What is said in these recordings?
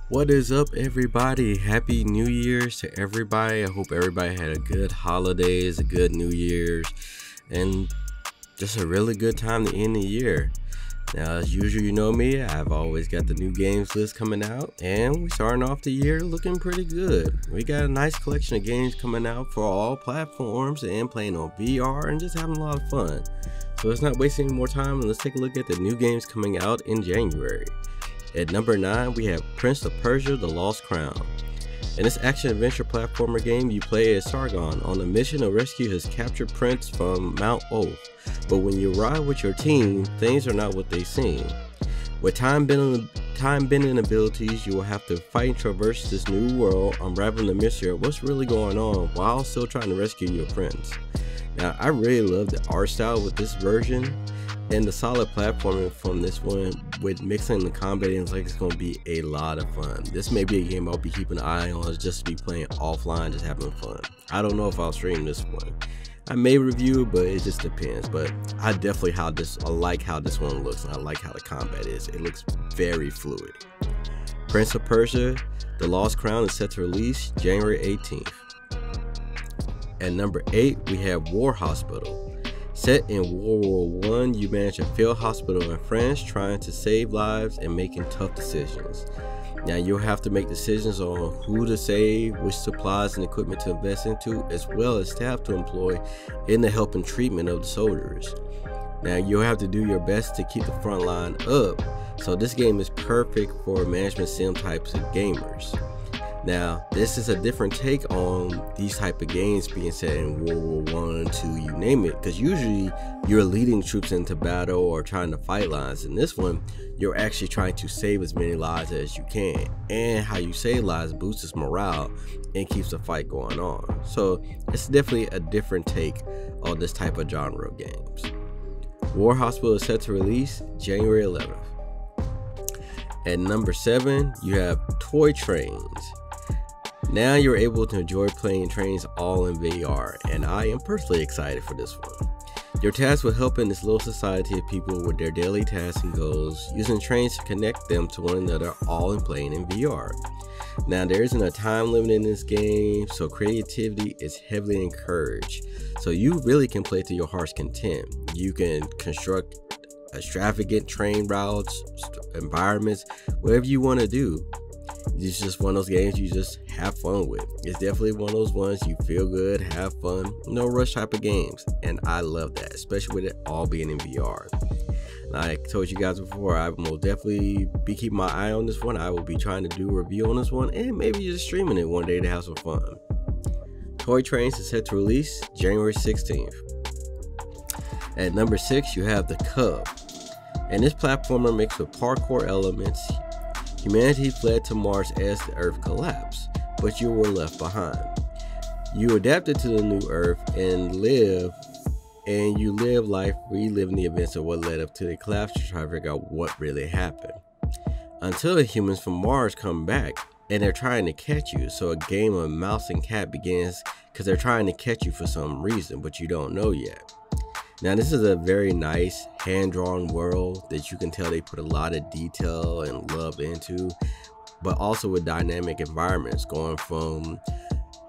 What is up, everybody? Happy New Year's to everybody. I hope everybody had a good holidays, a good New Year's, and just a really good time to end the year. Now, as usual, you know me, I've always got the new games list coming out, and we're starting off the year looking pretty good. We got a nice collection of games coming out for all platforms and playing on VR and just having a lot of fun. So let's not waste any more time and let's take a look at the new games coming out in January. At number 9, we have Prince of Persia: The Lost Crown. In this action-adventure platformer game, you play as Sargon on a mission to rescue his captured prince from Mount Oath. But when you arrive with your team, things are not what they seem. With time-bending abilities, you will have to fight and traverse this new world, unraveling the mystery of what's really going on while still trying to rescue your prince. Now, I really love the art style with this version, and the solid platforming from this one with mixing the combat in, like, it's going to be a lot of fun. This may be a game I'll be keeping an eye on, just to be playing offline, just having fun. I don't know if I'll stream this one. I may review it, but it just depends. But I definitely like how this one looks, and I like how the combat is. It looks very fluid. Prince of Persia: The Lost Crown is set to release January 18th. At number 8, we have War Hospital. Set in World War I, you manage a failed hospital in France, trying to save lives and making tough decisions. Now, you'll have to make decisions on who to save, which supplies and equipment to invest into, as well as staff to employ in the help and treatment of the soldiers. Now, you'll have to do your best to keep the front line up, so this game is perfect for management sim types of gamers. Now, this is a different take on these type of games being set in World War I, II, you name it, because usually you're leading troops into battle or trying to fight lines. In this one, you're actually trying to save as many lives as you can, and how you save lives boosts morale and keeps the fight going on. So it's definitely a different take on this type of genre of games. War Hospital is set to release January 11th. At number 7, you have Toy Trains. Now you're able to enjoy playing trains all in VR, and I am personally excited for this one. Your task will help in this little society of people with their daily tasks and goals, using trains to connect them to one another, all in playing in VR. Now, there isn't a time limit in this game, so creativity is heavily encouraged. So you really can play to your heart's content. You can construct extravagant train routes, environments, whatever you want to do. It's just one of those games you just have fun with. It's definitely one of those ones you feel good, have fun, no rush type of games, and I love that, especially with it all being in VR. Like I told you guys before, I will definitely be keeping my eye on this one. I will be trying to do a review on this one, and maybe just streaming it one day to have some fun. Toy Trains is set to release January 16th. At number 6, you have The Cub, and this platformer mixed with parkour elements. Humanity fled to Mars as the Earth collapsed, but you were left behind. You adapted to the new Earth and you live life reliving the events of what led up to the collapse to try to figure out what really happened. Until the humans from Mars come back and they're trying to catch you, so a game of mouse and cat begins because they're trying to catch you for some reason, but you don't know yet. Now, this is a very nice hand-drawn world that you can tell they put a lot of detail and love into, but also with dynamic environments going from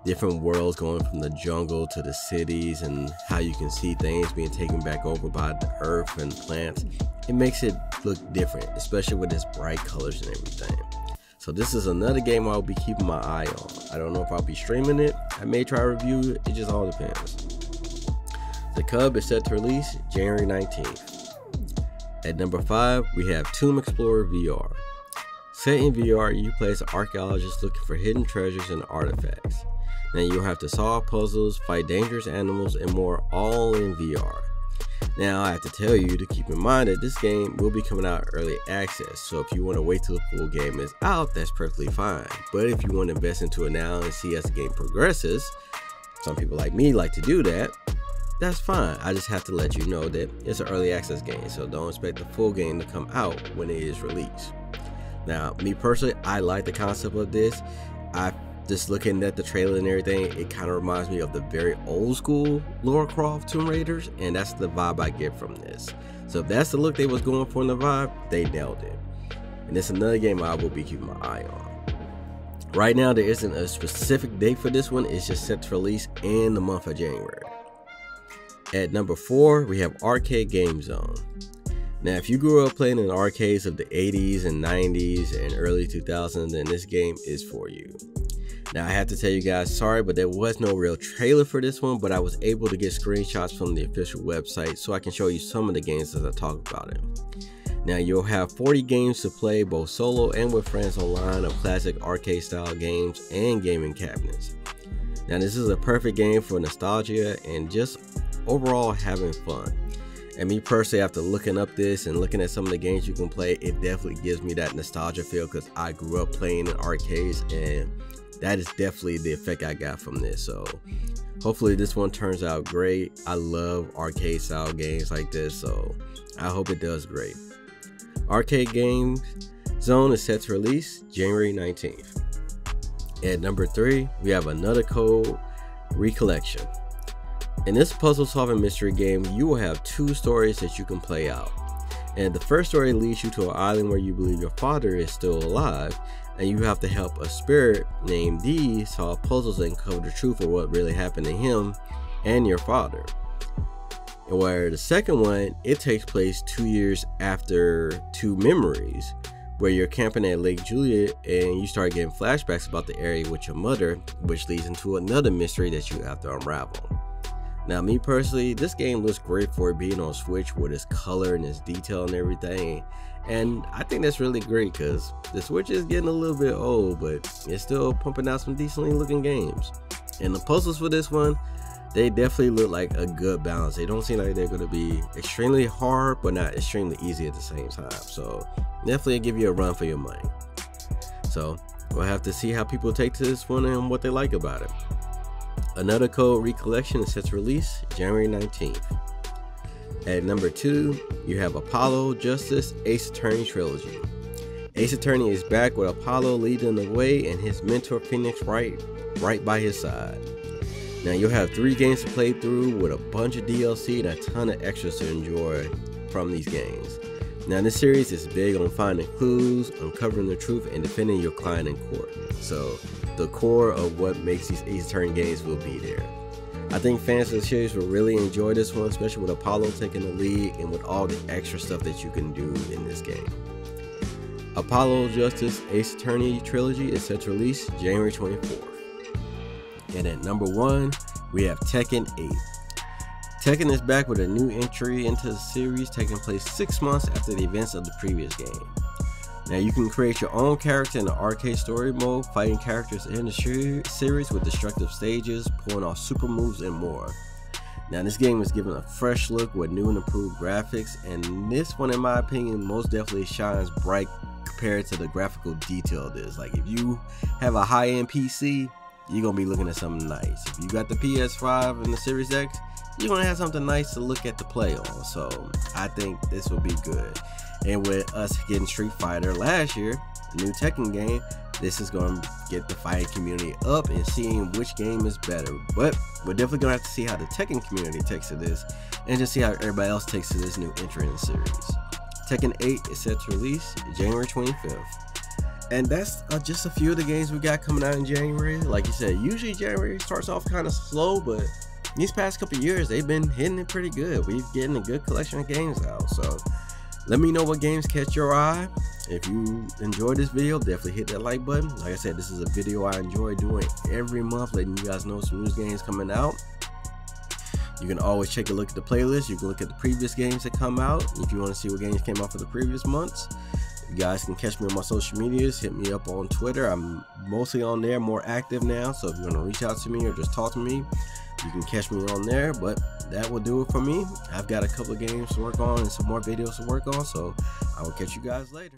different worlds, going from the jungle to the cities, and how you can see things being taken back over by the earth and plants. It makes it look different, especially with its bright colors and everything. So this is another game I'll be keeping my eye on. I don't know if I'll be streaming it. I may try to review it. It just all depends. The Cub is set to release January 19th. At number 5, we have Tomb Explorer VR. Set in VR, you play as an archaeologist looking for hidden treasures and artifacts. Now you'll have to solve puzzles, fight dangerous animals, and more, all in VR. Now, I have to tell you to keep in mind that this game will be coming out early access, so if you want to wait till the full game is out, that's perfectly fine. But if you want to invest into it now and see as the game progresses, some people like me like to do that, that's fine. I just have to let you know that it's an early access game, so don't expect the full game to come out when it is released. Now, me personally, I like the concept of this. I just looking at the trailer and everything, it kind of reminds me of the very old school Lara Croft Tomb Raiders, and that's the vibe I get from this. So if that's the look they was going for in the vibe, they nailed it. And it's another game I will be keeping my eye on. Right now, there isn't a specific date for this one. It's just set to release in the month of January. At number 4, we have Arcade Game Zone. Now, if you grew up playing in arcades of the 80s and 90s and early 2000s, then this game is for you. Now, I have to tell you guys, sorry, but there was no real trailer for this one, but I was able to get screenshots from the official website so I can show you some of the games as I talk about it. Now, you'll have 40 games to play both solo and with friends online of classic arcade style games and gaming cabinets. Now, this is a perfect game for nostalgia and just overall having fun. And me personally, after looking up this and looking at some of the games you can play, it definitely gives me that nostalgia feel because I grew up playing in arcades, and that is definitely the effect I got from this. So hopefully this one turns out great. I love arcade style games like this, so I hope it does great. Arcade Game Zone is set to release January 19th. At number 3, we have Another Code Recollection. In this puzzle solving mystery game, you will have 2 stories that you can play out. And the first story leads you to an island where you believe your father is still alive, and you have to help a spirit named Dee solve puzzles and uncover the truth of what really happened to him and your father. And where the second one, it takes place 2 years after 2 memories, where you're camping at Lake Juliet and you start getting flashbacks about the area with your mother, which leads into another mystery that you have to unravel. Now, me personally, this game looks great for it being on Switch with its color and its detail and everything. And I think that's really great because the Switch is getting a little bit old, but it's still pumping out some decently looking games. And the puzzles for this one, they definitely look like a good balance. They don't seem like they're going to be extremely hard, but not extremely easy at the same time. So definitely give you a run for your money. So we'll have to see how people take to this one and what they like about it. Another Code Recollection is set to release January 19th. At number 2, you have Apollo Justice Ace Attorney Trilogy. Ace Attorney is back with Apollo leading the way and his mentor Phoenix right by his side. Now, you'll have 3 games to play through with a bunch of DLC and a ton of extras to enjoy from these games. Now, this series is big on finding clues, uncovering the truth, and defending your client in court. So the core of what makes these Ace Attorney games will be there. I think fans of the series will really enjoy this one, especially with Apollo taking the lead and with all the extra stuff that you can do in this game. Apollo Justice Ace Attorney Trilogy is set to release January 24th. And at number 1, we have Tekken 8. Tekken is back with a new entry into the series taking place 6 months after the events of the previous game. Now, you can create your own character in the arcade story mode, fighting characters in the series with destructive stages, pulling off super moves, and more. Now, this game is given a fresh look with new and improved graphics, and this one, in my opinion, most definitely shines bright compared to the graphical detail it is. Like, if you have a high-end PC, you're gonna be looking at something nice. If you got the PS5 and the Series X, you're gonna have something nice to look at to play on. So I think this will be good. And with us getting Street Fighter last year, the new Tekken game, this is gonna get the fighting community up and seeing which game is better. But we're definitely gonna have to see how the Tekken community takes to this and just see how everybody else takes to this new entry in the series. Tekken 8 is set to release January 25th. And that's just a few of the games we got coming out in January. Like you said, usually January starts off kind of slow, but these past couple years, they've been hitting it pretty good. We've getting a good collection of games out. So let me know what games catch your eye. If you enjoyed this video, definitely hit that like button. Like I said, this is a video I enjoy doing every month, letting you guys know some new games coming out. You can always take a look at the playlist. You can look at the previous games that come out if you want to see what games came out for the previous months. You guys can catch me on my social medias. Hit me up on Twitter. I'm mostly on there, more active now. So if you want to reach out to me or just talk to me, you can catch me on there. But that will do it for me. I've got a couple of games to work on and some more videos to work on. So I will catch you guys later.